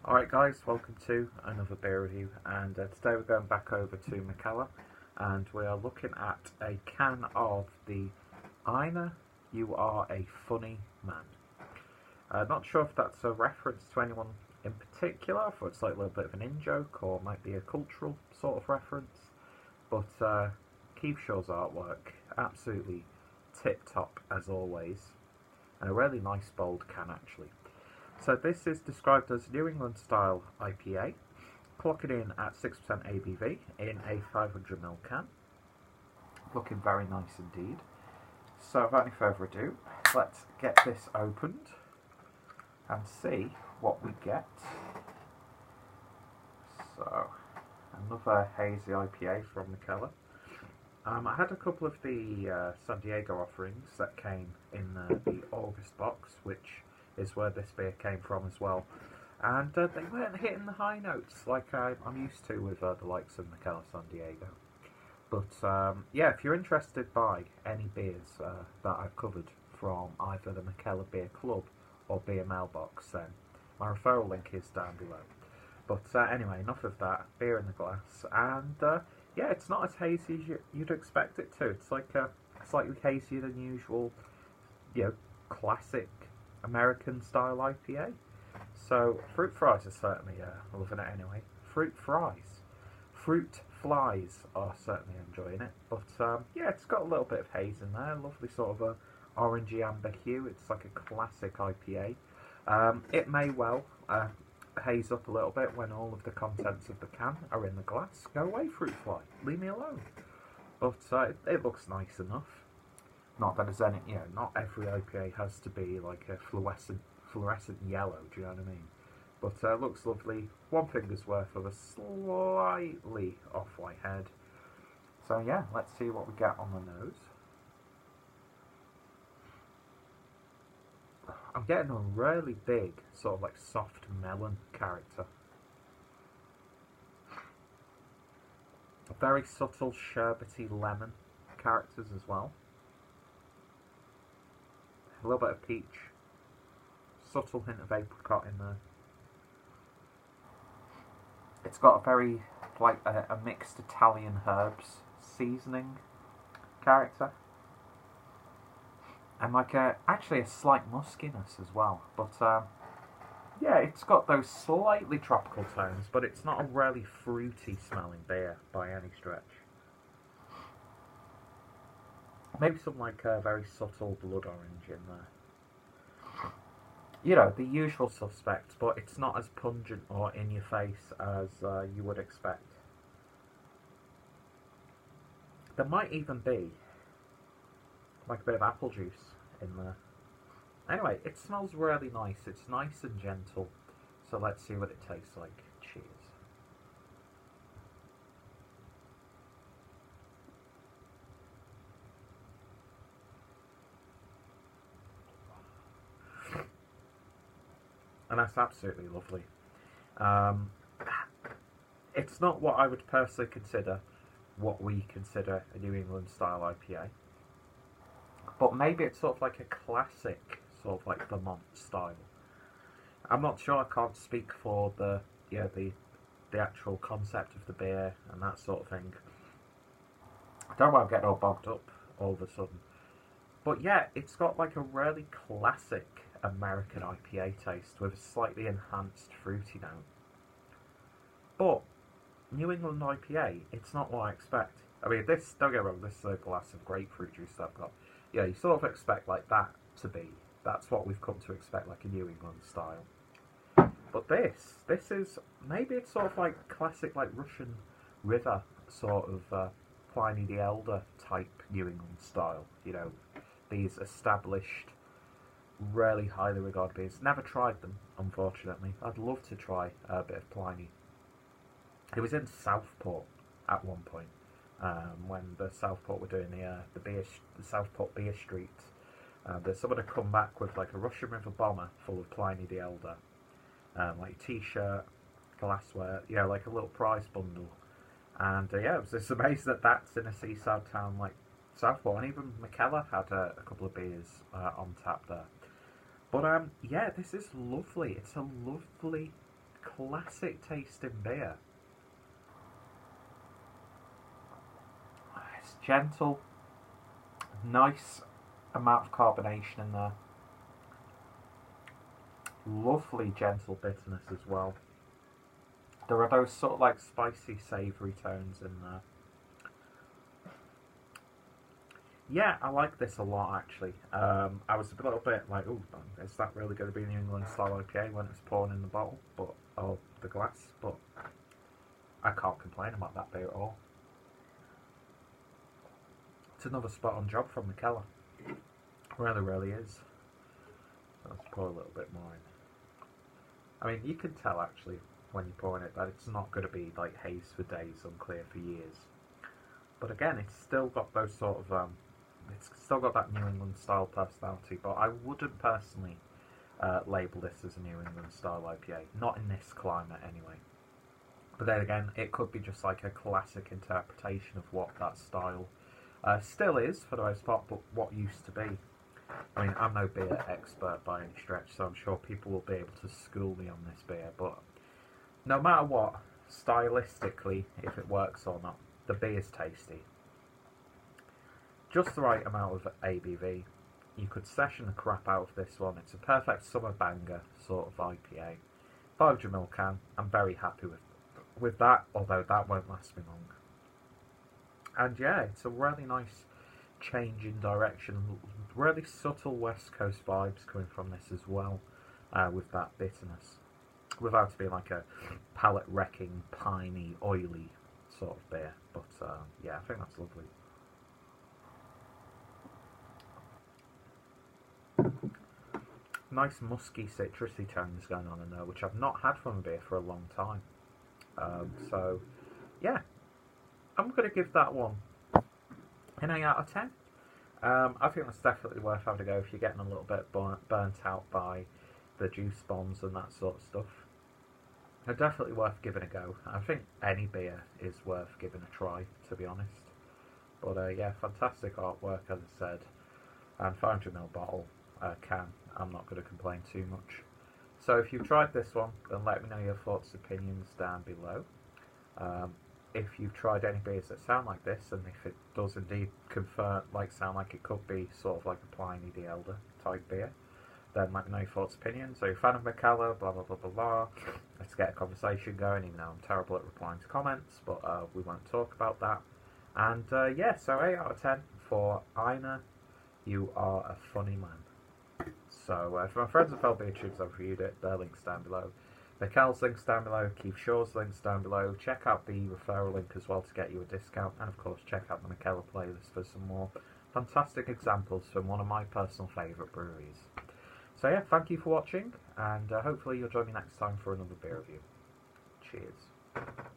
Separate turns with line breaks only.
Alright guys, welcome to another beer review, and today we're going back over to Mikkeller and we are looking at a can of the Einar, You Are a Funny Man. Not sure if that's a reference to anyone in particular, if it's like a little bit of an in-joke or might be a cultural sort of reference, but Keith Shaw's artwork, absolutely tip-top as always, and a really nice bold can actually. So this is described as New England style IPA, clocking in at 6% ABV in a 500ml can. Looking very nice indeed. So without any further ado, let's get this opened and see what we get. So another hazy IPA from Mikkeller. I had a couple of the San Diego offerings that came in the August box, which is where this beer came from as well, and they weren't hitting the high notes like I'm used to with the likes of Mikkeller San Diego. But yeah, if you're interested by any beers that I've covered from either the Mikkeller Beer Club or Beer Mailbox, then my referral link is down below. But anyway, enough of that. Beer in the glass, and yeah, it's not as hazy as you'd expect it to. It's like slightly hazier than usual, classic American style IPA. So fruit fries are certainly loving it anyway. Fruit flies are certainly enjoying it. But yeah, it's got a little bit of haze in there. Lovely sort of a orangey amber hue. It's like a classic IPA. It may well haze up a little bit when all of the contents of the can are in the glass. Go away, fruit fly. Leave me alone. But it looks nice enough. Not that there's any, not every IPA has to be like a fluorescent yellow, do you know what I mean? But looks lovely. One finger's worth of a slightly off-white head. So yeah, let's see what we get on the nose. I'm getting a really big, sort of like soft melon character. A very subtle sherbety lemon characters as well. A little bit of peach, subtle hint of apricot in there. It's got a very, like, a mixed Italian herbs seasoning character. And like actually a slight muskiness as well. But yeah, it's got those slightly tropical tones, but it's not a really fruity smelling beer by any stretch. Maybe some like very subtle blood orange in there. The usual suspects, but it's not as pungent or in your face as you would expect. There might even be like a bit of apple juice in there. Anyway, it smells really nice. It's nice and gentle. So let's see what it tastes like. Cheers. And that's absolutely lovely. It's not what I would personally consider what we consider a New England style IPA, but maybe it's sort of like a classic, sort of like Vermont style. I'm not sure. I can't speak for the actual concept of the beer and that sort of thing. I don't want to get all bogged up all of a sudden. But yeah, it's got like a really classic American IPA taste with a slightly enhanced fruity note. But New England IPA, it's not what I expect. I mean, this, don't get me wrong, this is a glass of grapefruit juice that I've got. Yeah, you sort of expect like that to be. That's what we've come to expect, like a New England style. But this is, maybe it's sort of like classic like Russian River sort of Pliny the Elder type New England style. These established, really highly regarded beers. Never tried them, unfortunately. I'd love to try a bit of Pliny. It was in Southport at one point, when the Southport were doing the Southport Beer Street. That someone had come back with like a Russian River bomber full of Pliny the Elder, like t-shirt, glassware, like a little prize bundle. And yeah, it was just amazing that that's in a seaside town like Southport, and even Mikkeller had a couple of beers on tap there. But yeah, this is lovely. It's a lovely classic tasting beer. It's gentle, nice amount of carbonation in there. Lovely gentle bitterness as well. There are those sort of like spicy, savoury tones in there. Yeah, I like this a lot actually. I was a little bit like, oh, is that really going to be New England style IPA when it's pouring in the bottle, or the glass? But I can't complain about that beer at all. It's another spot on job from Mikkeller. Really, really is. Let's pour a little bit more in. I mean, you can tell actually when you're pouring it that it's not going to be like haze for days, unclear for years. But again, it's still got those sort of it's still got that New England style personality. But I wouldn't personally label this as a New England style IPA, not in this climate anyway. But then again, it could be just like a classic interpretation of what that style still is for the most part, but what used to be. I mean, I'm no beer expert by any stretch, so I'm sure people will be able to school me on this beer, but no matter what, stylistically, if it works or not, the beer's tasty. Just the right amount of ABV. You could session the crap out of this one. It's a perfect summer banger sort of IPA. 500ml can. I'm very happy with that, although that won't last me long. And yeah, it's a really nice change in direction. Really subtle West Coast vibes coming from this as well, with that bitterness. Without it being like a palate-wrecking, piney, oily sort of beer. But yeah, I think that's lovely. Nice musky, citrusy tones going on in there, which I've not had from a beer for a long time. So, yeah, I'm going to give that one an 8 out of 10. I think that's definitely worth having a go if you're getting a little bit burnt out by the juice bombs and that sort of stuff. They're definitely worth giving a go. I think any beer is worth giving a try, to be honest. But yeah, fantastic artwork, as I said, and 500ml bottle can. I'm not going to complain too much. So if you've tried this one, then let me know your thoughts and opinions down below. If you've tried any beers that sound like this, and if it does indeed sound like it could be sort of like a Pliny the Elder type beer, then let me know your thoughts and opinions. So you're a fan of Mikkeller, blah blah blah blah blah. Let's get a conversation going, even though I'm terrible at replying to comments, but we won't talk about that. And yeah, so 8 out of 10 for Einar. You are a funny man. So for my friends at fellow beer tubes, I've reviewed it. Their links down below. Mikkeller's links down below. Keith Shaw's links down below. Check out the referral link as well to get you a discount. And of course, check out the Mikkeller playlist for some more fantastic examples from one of my personal favourite breweries. So yeah, thank you for watching, and hopefully you'll join me next time for another beer review. Cheers.